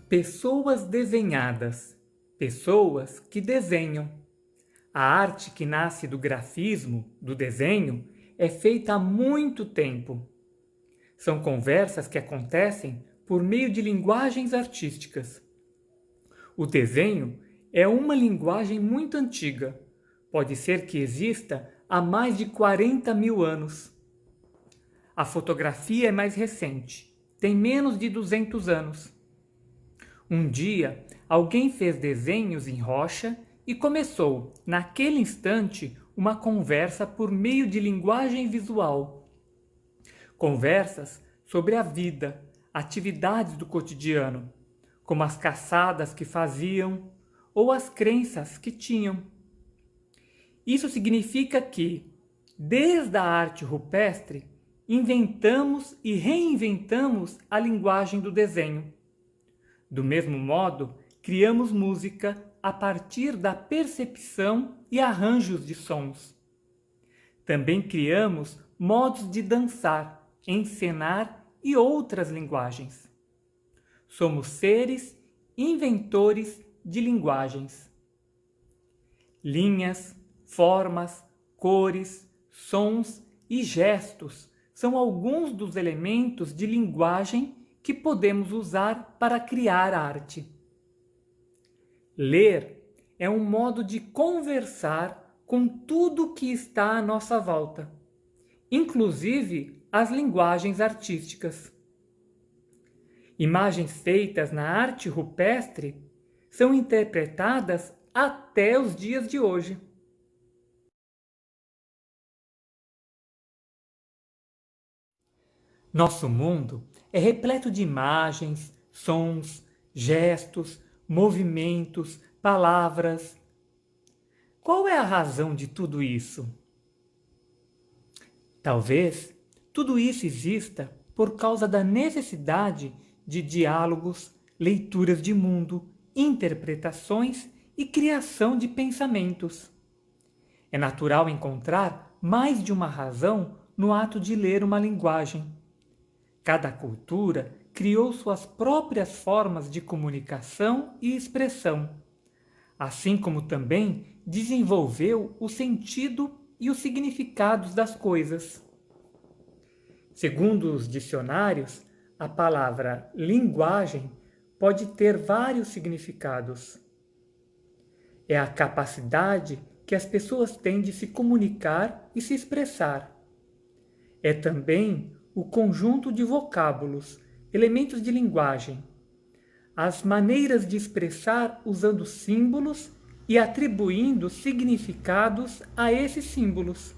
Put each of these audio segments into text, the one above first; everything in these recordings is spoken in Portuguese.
Pessoas desenhadas, pessoas que desenham. A arte que nasce do grafismo, do desenho, é feita há muito tempo. São conversas que acontecem por meio de linguagens artísticas. O desenho é uma linguagem muito antiga. Pode ser que exista há mais de 40 mil anos. A fotografia é mais recente, tem menos de 200 anos. Um dia, alguém fez desenhos em rocha e começou, naquele instante, uma conversa por meio de linguagem visual. Conversas sobre a vida, atividades do cotidiano, como as caçadas que faziam ou as crenças que tinham. Isso significa que, desde a arte rupestre, inventamos e reinventamos a linguagem do desenho. Do mesmo modo, criamos música a partir da percepção e arranjos de sons. Também criamos modos de dançar, encenar e outras linguagens. Somos seres inventores de linguagens. Linhas, formas, cores, sons e gestos são alguns dos elementos de linguagem que podemos usar para criar arte. Ler é um modo de conversar com tudo que está à nossa volta, inclusive as linguagens artísticas. Imagens feitas na arte rupestre são interpretadas até os dias de hoje. Nosso mundo é repleto de imagens, sons, gestos, movimentos, palavras. Qual é a razão de tudo isso? Talvez tudo isso exista por causa da necessidade de diálogos, leituras de mundo, interpretações e criação de pensamentos. É natural encontrar mais de uma razão no ato de ler uma linguagem. Cada cultura criou suas próprias formas de comunicação e expressão, assim como também desenvolveu o sentido e os significados das coisas. Segundo os dicionários, a palavra linguagem pode ter vários significados. É a capacidade que as pessoas têm de se comunicar e se expressar. É também o conjunto de vocábulos, elementos de linguagem, as maneiras de expressar usando símbolos e atribuindo significados a esses símbolos.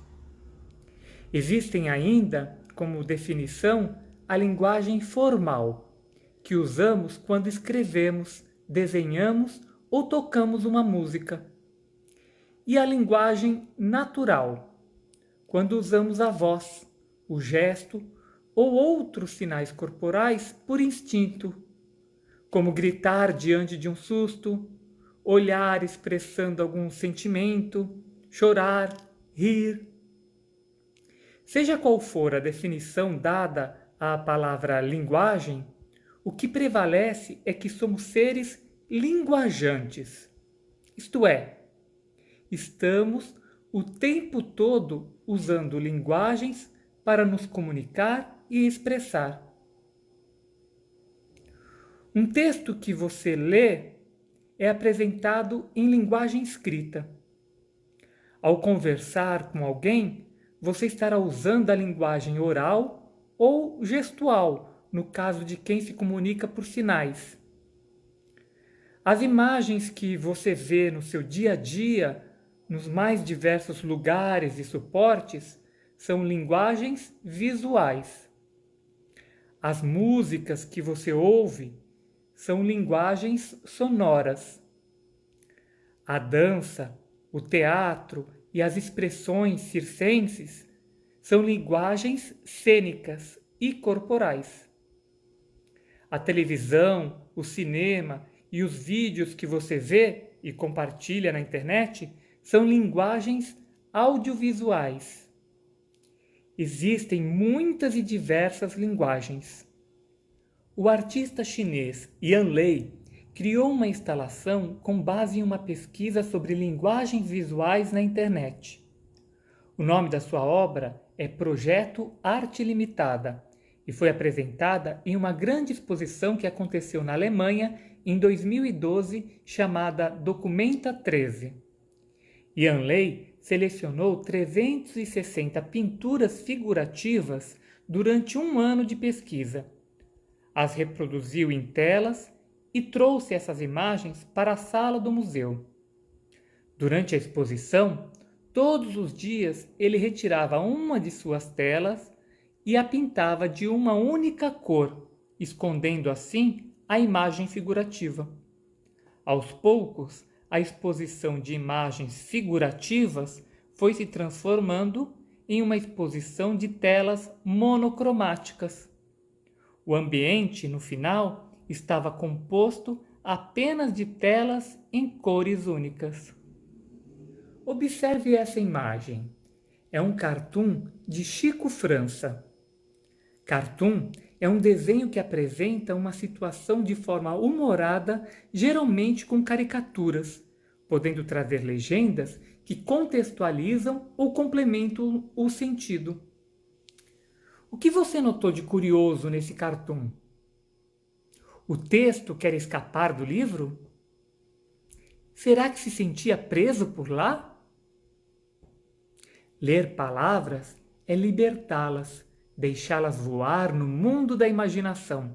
Existem ainda, como definição, a linguagem formal, que usamos quando escrevemos, desenhamos ou tocamos uma música. E a linguagem natural, quando usamos a voz, o gesto ou outros sinais corporais por instinto, como gritar diante de um susto, olhar expressando algum sentimento, chorar, rir. Seja qual for a definição dada à palavra linguagem, o que prevalece é que somos seres linguajantes. Isto é, estamos o tempo todo usando linguagens para nos comunicar e expressar. Um texto que você lê é apresentado em linguagem escrita. Ao conversar com alguém, você estará usando a linguagem oral ou gestual, no caso de quem se comunica por sinais. As imagens que você vê no seu dia a dia, nos mais diversos lugares e suportes, são linguagens visuais. As músicas que você ouve são linguagens sonoras. A dança, o teatro e as expressões circenses são linguagens cênicas e corporais. A televisão, o cinema e os vídeos que você vê e compartilha na internet são linguagens audiovisuais. Existem muitas e diversas linguagens. O artista chinês Yan Lei criou uma instalação com base em uma pesquisa sobre linguagens visuais na internet. O nome da sua obra é Projeto Arte Limitada e foi apresentada em uma grande exposição que aconteceu na Alemanha em 2012, chamada Documenta 13. Ian Ley selecionou 360 pinturas figurativas durante um ano de pesquisa. As reproduziu em telas e trouxe essas imagens para a sala do museu. Durante a exposição, todos os dias ele retirava uma de suas telas e a pintava de uma única cor, escondendo assim a imagem figurativa. Aos poucos, a exposição de imagens figurativas foi se transformando em uma exposição de telas monocromáticas. O ambiente, no final, estava composto apenas de telas em cores únicas. Observe essa imagem. É um cartoon de Chico França. Cartoon é um desenho que apresenta uma situação de forma humorada, geralmente com caricaturas, podendo trazer legendas que contextualizam ou complementam o sentido. O que você notou de curioso nesse cartoon? O texto quer escapar do livro? Será que se sentia preso por lá? Ler palavras é libertá-las, deixá-las voar no mundo da imaginação.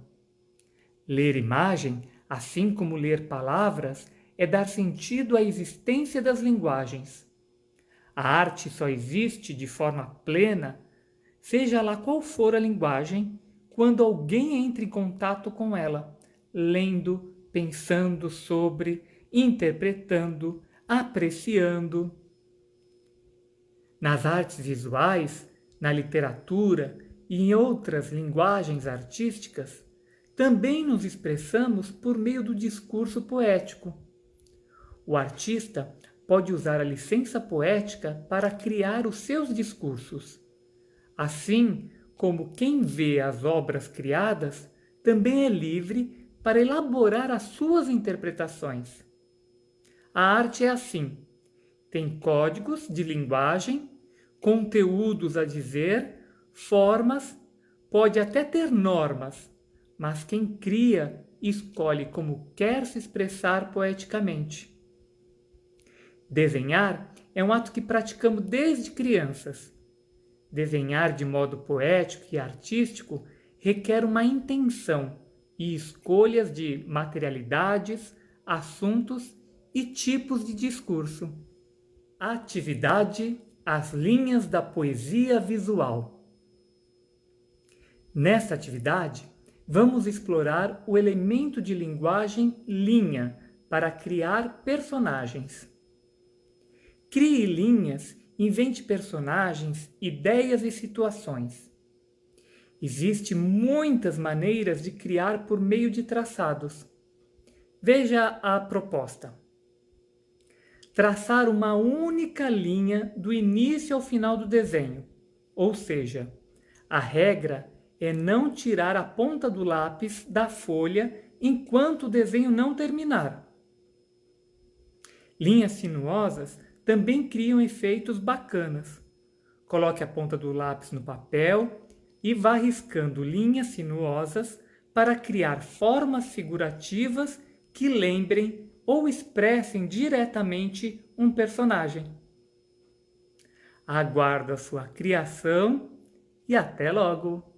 Ler imagem, assim como ler palavras, é dar sentido à existência das linguagens. A arte só existe de forma plena, seja lá qual for a linguagem, quando alguém entra em contato com ela, lendo, pensando sobre, interpretando, apreciando. Nas artes visuais, na literatura e em outras linguagens artísticas, também nos expressamos por meio do discurso poético. O artista pode usar a licença poética para criar os seus discursos. Assim como quem vê as obras criadas também é livre para elaborar as suas interpretações. A arte é assim. Tem códigos de linguagem, conteúdos a dizer, formas, pode até ter normas, mas quem cria escolhe como quer se expressar poeticamente. Desenhar é um ato que praticamos desde crianças. Desenhar de modo poético e artístico requer uma intenção e escolhas de materialidades, assuntos e tipos de discurso. Atividade: as linhas da poesia visual. Nesta atividade, vamos explorar o elemento de linguagem linha para criar personagens. Crie linhas, invente personagens, ideias e situações. Existem muitas maneiras de criar por meio de traçados. Veja a proposta. Traçar uma única linha do início ao final do desenho, ou seja, a regra é não tirar a ponta do lápis da folha enquanto o desenho não terminar. Linhas sinuosas também criam efeitos bacanas. Coloque a ponta do lápis no papel e vá riscando linhas sinuosas para criar formas figurativas que lembrem ou expressem diretamente um personagem. Aguardo a sua criação e até logo!